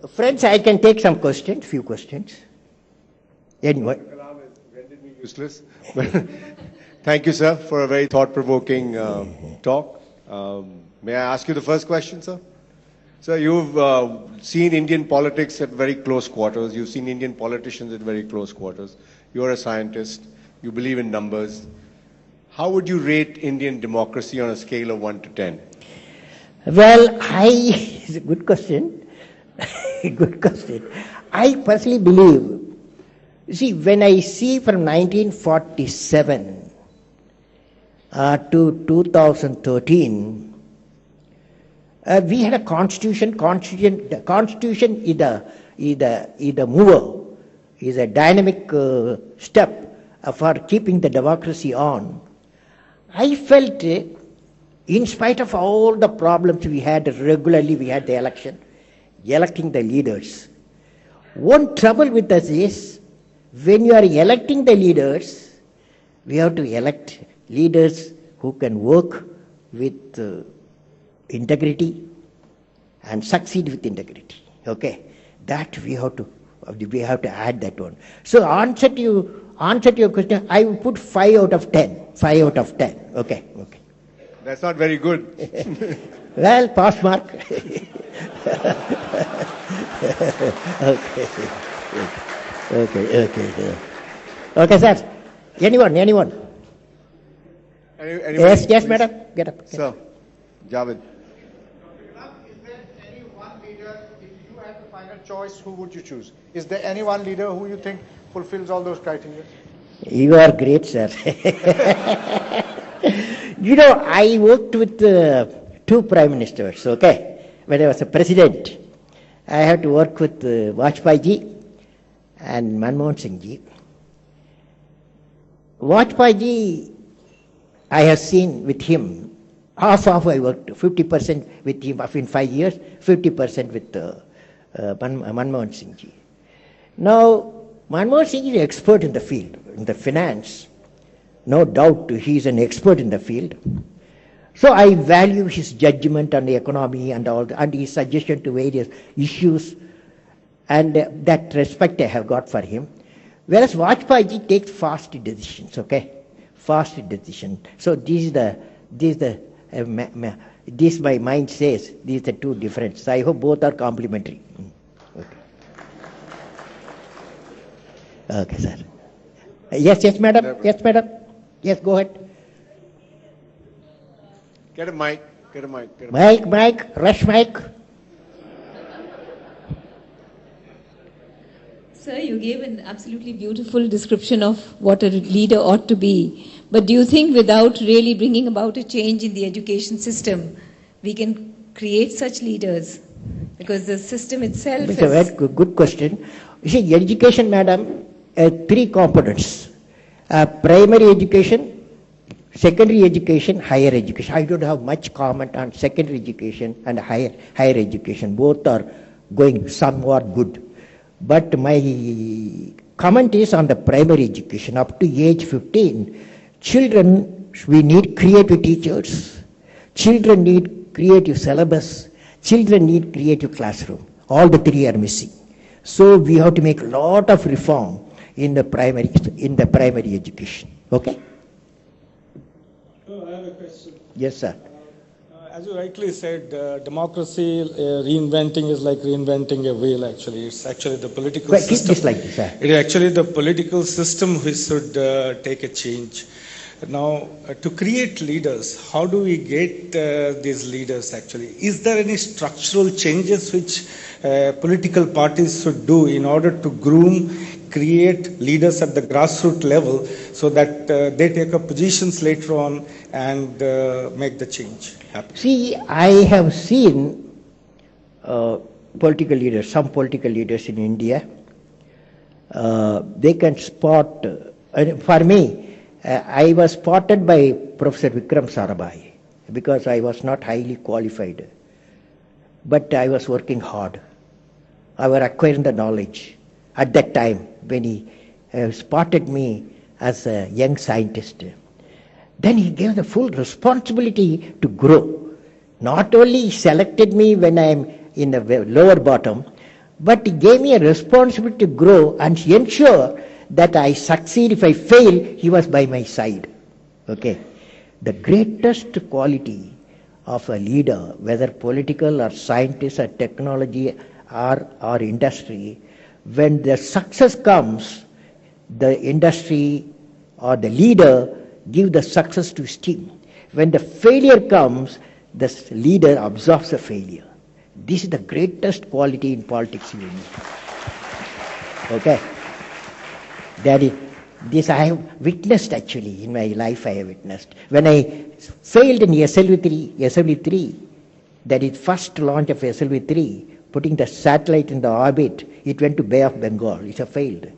Friends, I can take some questions, few questions. Anyway. Kalam has rendered me useless. Thank you, sir, for a very thought-provoking talk. May I ask you the first question, sir? Sir, you've seen Indian politics at very close quarters. You've seen Indian politicians at very close quarters. You're a scientist. You believe in numbers. How would you rate Indian democracy on a scale of 1 to 10? Well, it's a good question. Good question. I personally believe, see, when I see from 1947 to 2013, we had a constitution. The constitution is a mover, is a dynamic step for keeping the democracy on. I felt, in spite of all the problems we had regularly, we had the election, electing the leaders. One trouble with us is, when you are electing the leaders, we have to elect leaders who can work with integrity and succeed with integrity. Okay, that we have to add that one. So answer to your question, I would put 5 out of 10. 5 out of 10. Okay. That's not very good. Well, pass mark. Okay, sir. Anyone? Anybody? Yes, madam. Get up. Sir, Javed. Is there any one leader, if you had the final choice, who would you choose? Is there any one leader who you think fulfills all those criteria? You are great, sir. You know, I worked with 2 prime ministers, okay? When I was a president, I had to work with Vajpayee ji and Manmohan Singh ji. Vajpayee ji, I have seen with him, half I worked, 50% with him in 5 years, 50% with Manmohan Singh ji. Now, Manmohan Singh is an expert in the field, in the finance. No doubt he is an expert in the field. So I value his judgment on the economy and his suggestion to various issues, and that respect I have got for him. Whereas Vajpayee ji takes fast decisions, okay? Fast decision. So this my mind says, these are the 2 differences. I hope both are complementary. Okay, sir. Yes, madam. Yes, go ahead. Get a mic. Mic, rush mic. Sir, you gave an absolutely beautiful description of what a leader ought to be. But do you think without really bringing about a change in the education system, we can create such leaders? Because the system itself It's a very good question. You see, education, madam, 3 components. Primary education, secondary education, higher education. I don't have much comment on secondary education and higher education. Both are going somewhat good. But my comment is on the primary education. Up to age 15, children, we need creative teachers. Children need creative syllabus. Children need creative classroom. All the 3 are missing. So we have to make a lot of reform in the primary education. Okay? I have a question. Yes, sir. As you rightly said, democracy reinventing is like reinventing a wheel, actually. It's actually the political system. Keep this like this, sir. It is actually the political system which should take a change. Now, to create leaders, how do we get these leaders actually? Is there any structural changes which political parties should do in order to groom, create leaders at the grassroots level so that they take up positions later on and make the change happen? See, I have seen political leaders, some political leaders in India, they can spot, for me, I was spotted by Professor Vikram Sarabhai because I was not highly qualified, but I was working hard. I was acquiring the knowledge. At that time, when he spotted me as a young scientist, then he gave the full responsibility to grow. Not only he selected me when I am in the lower bottom, but he gave me a responsibility to grow and ensure that I succeed. If I fail, he was by my side. Okay. The greatest quality of a leader, whether political or scientist or technology or industry, when the success comes, the industry or the leader give the success to his team. When the failure comes, the leader absorbs the failure. This is the greatest quality in politics you need. Okay? That is, this I have witnessed actually in my life. I have witnessed. When I failed in SLV3, that is first launch of SLV3, putting the satellite in the orbit, it went to Bay of Bengal. It failed.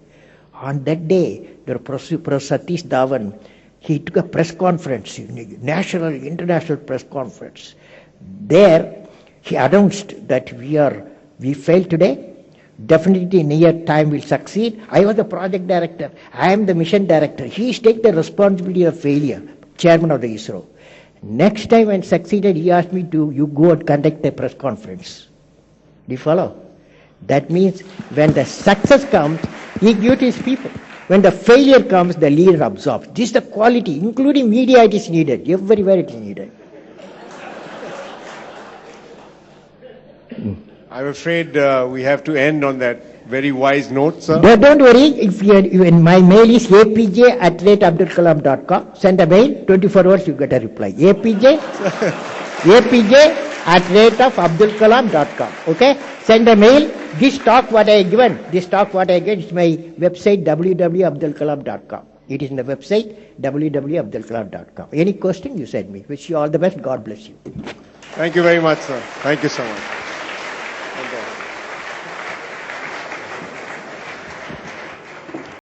On that day, the Professor Satish Dhawan, he took a press conference, national, international press conference. There, he announced that we failed today. Definitely in a year time we'll succeed. I was the project director. I am the mission director. He is taking the responsibility of failure, chairman of the ISRO. Next time when succeeded, he asked me to, you go and conduct a press conference. Do you follow? That means when the success comes, he gives to his people. When the failure comes, the leader absorbs. This is the quality, including media it is needed. Everywhere it is needed. I'm afraid we have to end on that very wise note, sir. Don't worry. If my mail is apj@abdulkalam.com. Send a mail. 24 hours you get a reply. apj@abdulkalam.com. Okay. Send a mail. This talk what I have given. This is my website www.abdulkalam.com. It is in the website www.abdulkalam.com. Any question you send me. Wish you all the best. God bless you. Thank you very much, sir. Thank you so much.